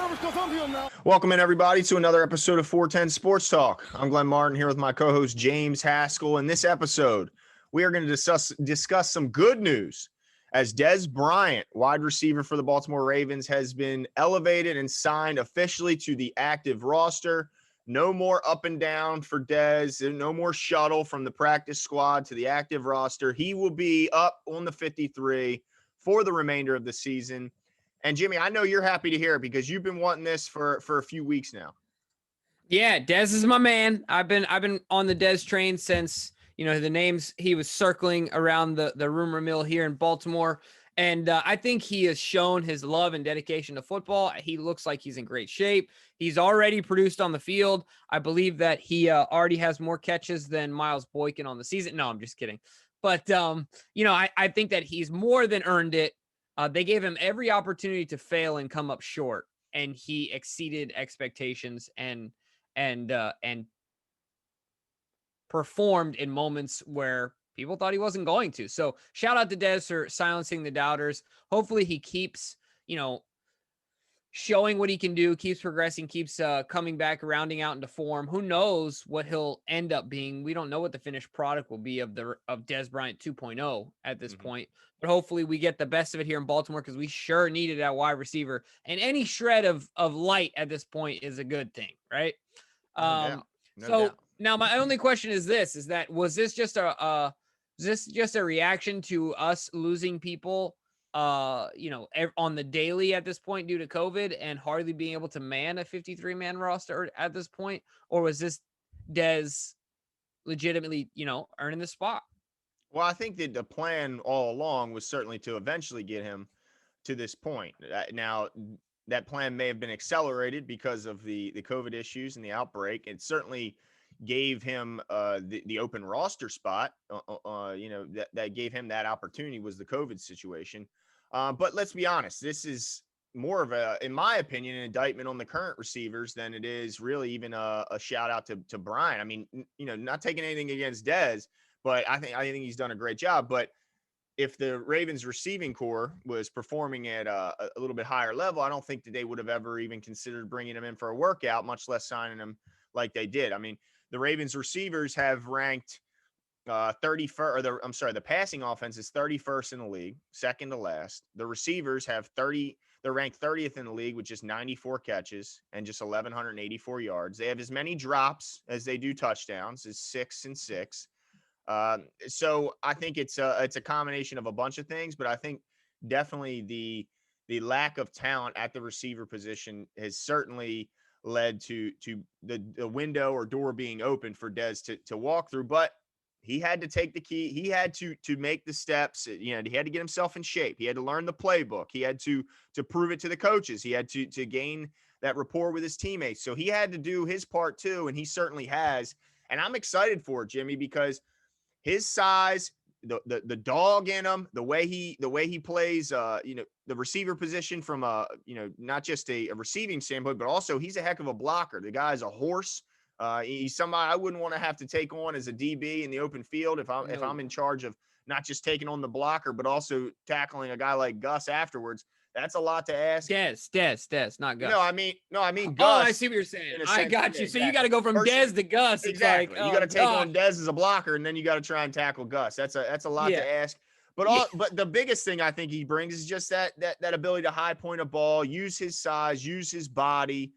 nervous because I'm here now. Welcome in, everybody, to another episode of 410 Sports Talk. I'm Glenn Martin here with my co-host James Haskell. In this episode, we are going to discuss some good news as Dez Bryant, wide receiver for the Baltimore Ravens, has been elevated and signed officially to the active roster. No more up and down for Dez. No more shuttle from the practice squad to the active roster. He will be up on the 53 for the remainder of the season. And Jimmy, I know you're happy to hear it because you've been wanting this for a few weeks now. Yeah, Dez is my man. I've been on the Dez train since, the names he was circling around the rumor mill here in Baltimore. And I think he has shown his love and dedication to football. He looks like he's in great shape. He's already produced on the field. I believe that he already has more catches than Miles Boykin on the season. No, I'm just kidding. But, I think that he's more than earned it. They gave him every opportunity to fail and come up short, and he exceeded expectations and performed in moments where people thought he wasn't going to. So shout out to Dez for silencing the doubters. Hopefully he keeps, showing what he can do, keeps progressing, keeps coming back, rounding out into form. Who knows what he'll end up being? We don't know what the finished product will be of Dez Bryant 2.0 at this point. But hopefully we get the best of it here in Baltimore because we sure needed that wide receiver. And any shred of light at this point is a good thing, right? No doubt. Now my only question is this: was this just a reaction to us losing people? On the daily at this point due to COVID and hardly being able to man a 53-man roster at this point? Or was this Dez legitimately, earning the spot? Well, I think that the plan all along was certainly to eventually get him to this point. Now, that plan may have been accelerated because of the COVID issues and the outbreak. It certainly gave him the open roster spot, that gave him that opportunity was the COVID situation. But let's be honest, this is more of in my opinion, an indictment on the current receivers than it is really even a shout out to Brian. I mean, not taking anything against Dez, but I think he's done a great job. But if the Ravens receiving core was performing at a little bit higher level, I don't think that they would have ever even considered bringing him in for a workout, much less signing him like they did. I mean, the Ravens receivers have ranked 31st, the passing offense is 31st in the league, second to last. The receivers have they're ranked 30th in the league with just 94 catches and just 1,184 yards. They have as many drops as they do touchdowns, is 6 and 6. So I think it's a combination of a bunch of things, but I think definitely the lack of talent at the receiver position has certainly led to the window or door being open for Dez to walk through. But he had to take the key. He had to make the steps. He had to get himself in shape. He had to learn the playbook. He had to prove it to the coaches. He had to gain that rapport with his teammates. So he had to do his part too, and he certainly has. And I'm excited for it, Jimmy, because his size, the dog in him, the way he plays, the receiver position from not just a receiving standpoint, but also he's a heck of a blocker. The guy's a horse. He's somebody I wouldn't want to have to take on as a DB in the open field if I'm in charge of not just taking on the blocker, but also tackling a guy like Gus afterwards. That's a lot to ask. Dez, not Gus. No, I mean Gus. Oh, I see what you're saying. I got you. So you got to go from Dez to Gus. Exactly. You got to take on Dez as a blocker, and then you got to try and tackle Gus. That's a lot to ask. But but the biggest thing I think he brings is just that ability to high point a ball, use his size, use his body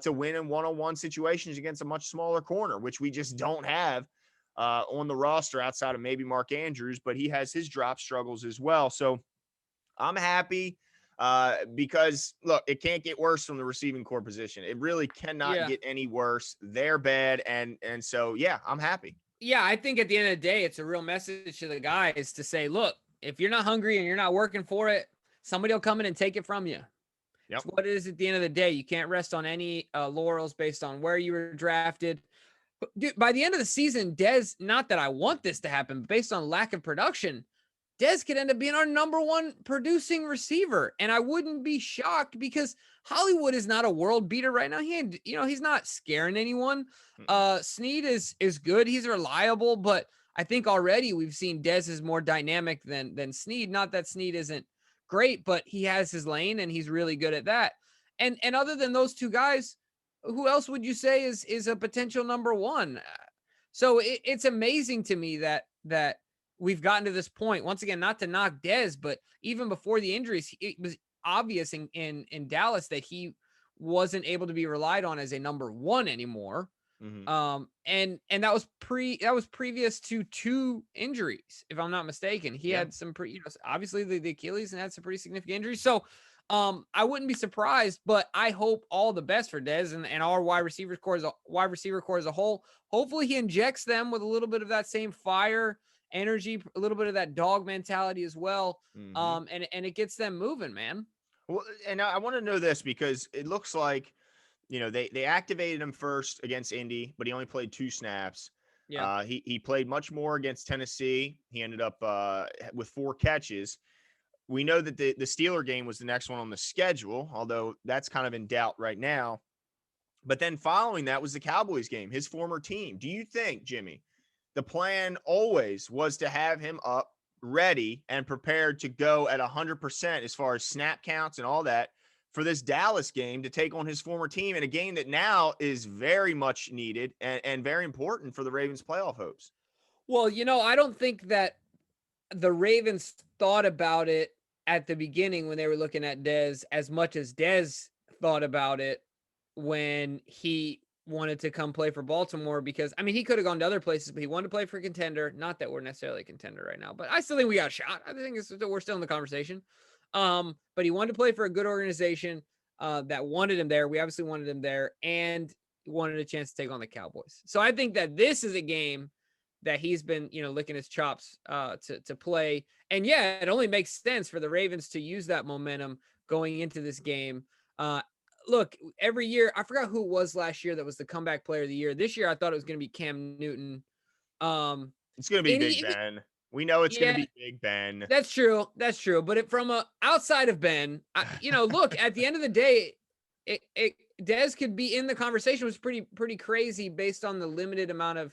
to win in one-on-one situations against a much smaller corner, which we just don't have on the roster outside of maybe Mark Andrews. But he has his drop struggles as well. So I'm happy. Because look, it can't get worse from the receiving core position. It really cannot get any worse. They're bad. And so, yeah, I'm happy. Yeah. I think at the end of the day, it's a real message to the guys to say, look, if you're not hungry and you're not working for it, somebody will come in and take it from you. Yep. It's what it is at the end of the day. You can't rest on any laurels based on where you were drafted. But dude, by the end of the season, Dez, not that I want this to happen, but based on lack of production, Dez could end up being our number one producing receiver. And I wouldn't be shocked because Hollywood is not a world beater right now. He's not scaring anyone. Snead is good. He's reliable, but I think already we've seen Dez is more dynamic than Snead. Not that Snead isn't great, but he has his lane and he's really good at that. And other than those two guys, who else would you say is a potential number one? So it's amazing to me that we've gotten to this point. Once again, not to knock Dez, but even before the injuries, it was obvious in Dallas that he wasn't able to be relied on as a number one anymore. And that was previous to 2 injuries, if I'm not mistaken. He had some obviously the Achilles and had some pretty significant injuries. So I wouldn't be surprised, but I hope all the best for Dez and our wide receiver core as a whole. Hopefully he injects them with a little bit of that same fire, energy, a little bit of that dog mentality as well. And it gets them moving, man. Well, and I want to know this because it looks like, they activated him first against Indy, but he only played 2 snaps. Yeah. He played much more against Tennessee. He ended up with 4 catches. We know that the Steeler game was the next one on the schedule, although that's kind of in doubt right now. But then following that was the Cowboys game, his former team. Do you think, Jimmy, the plan always was to have him up, ready, and prepared to go at 100% as far as snap counts and all that for this Dallas game to take on his former team in a game that now is very much needed and very important for the Ravens' playoff hopes? Well, I don't think that the Ravens thought about it at the beginning when they were looking at Dez as much as Dez thought about it when he wanted to come play for Baltimore, because he could have gone to other places, but he wanted to play for a contender. Not that we're necessarily a contender right now, but I still think we got a shot. I think we're still in the conversation. But he wanted to play for a good organization that wanted him there. We obviously wanted him there, and wanted a chance to take on the Cowboys. So I think that this is a game that he's been, licking his chops to play. And yeah, it only makes sense for the Ravens to use that momentum going into this game. Look, every year, I forgot who it was last year that was the comeback player of the year. This year, I thought it was going to be Cam Newton. It's going to be Big Ben. We know it's going to be Big Ben. That's true. But from outside of Ben, look, at the end of the day, Dez could be in the conversation. It was pretty crazy based on the limited amount of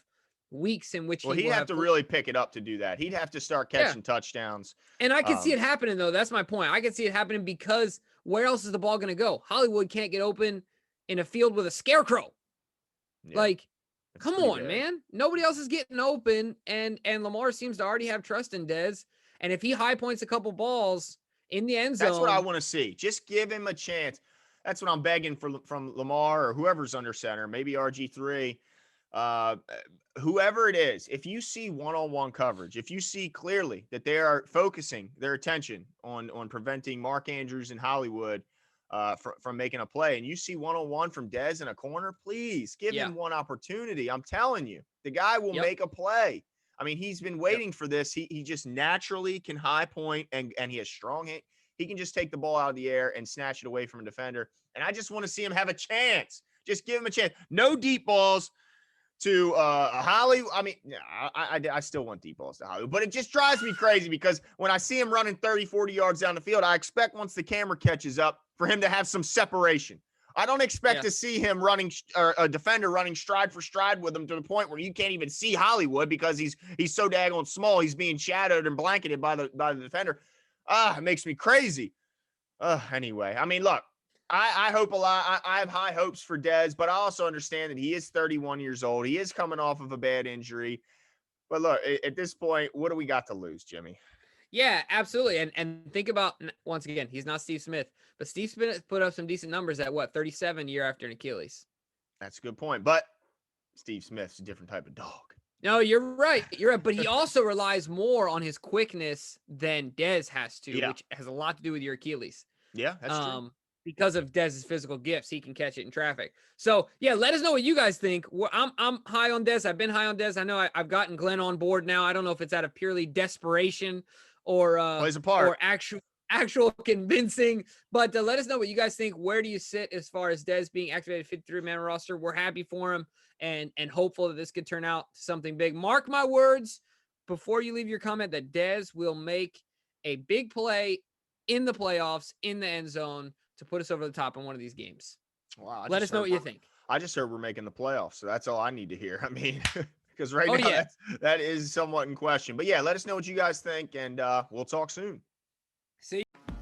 weeks in which he'd have to really pick it up to do that. He'd have to start catching touchdowns. And I can see it happening, though. That's my point. I can see it happening because where else is the ball going to go? Hollywood can't get open in a field with a scarecrow. Yeah, come on, bad, man. Nobody else is getting open, and Lamar seems to already have trust in Dez. And if he high points a couple balls in the end zone, that's what I want to see. Just give him a chance. That's what I'm begging from Lamar or whoever's under center, maybe RG3. Whoever it is, if you see one-on-one coverage, if you see clearly that they are focusing their attention on preventing Mark Andrews and Hollywood from making a play, and you see one-on-one from Dez in a corner, please give him one opportunity. I'm telling you, the guy will make a play. He's been waiting for this. He just naturally can high point, and he has strong hand. He can just take the ball out of the air and snatch it away from a defender. And I just want to see him have a chance. Just give him a chance. No deep balls to Holly. I still want deep balls to Holly, but it just drives me crazy because when I see him running 30, 40 yards down the field, I expect once the camera catches up for him to have some separation. I don't expect to see him running or a defender running stride for stride with him to the point where you can't even see Hollywood because he's so daggone small. He's being shadowed and blanketed by the defender. It makes me crazy. Anyway, look, I hope a lot. I have high hopes for Dez, but I also understand that he is 31 years old. He is coming off of a bad injury. But look, at this point, what do we got to lose, Jimmy? Yeah, absolutely. And think about, once again, he's not Steve Smith, but Steve Smith put up some decent numbers at 37 year after an Achilles. That's a good point. But Steve Smith's a different type of dog. No, you're right. But he also relies more on his quickness than Dez has to, which has a lot to do with your Achilles. Yeah, that's true. Because of Dez's physical gifts, he can catch it in traffic. So, yeah, let us know what you guys think. I'm high on Dez. I've been high on Dez. I know I've gotten Glenn on board now. I don't know if it's out of purely desperation or plays a part, or actual convincing. But let us know what you guys think. Where do you sit as far as Dez being activated 53-man roster? We're happy for him and hopeful that this could turn out something big. Mark my words before you leave your comment that Dez will make a big play in the playoffs, in the end zone, to put us over the top in one of these games. Wow! Let us know what you think. I just heard we're making the playoffs, so that's all I need to hear. Because right now that is somewhat in question. But yeah, let us know what you guys think, and we'll talk soon. See you.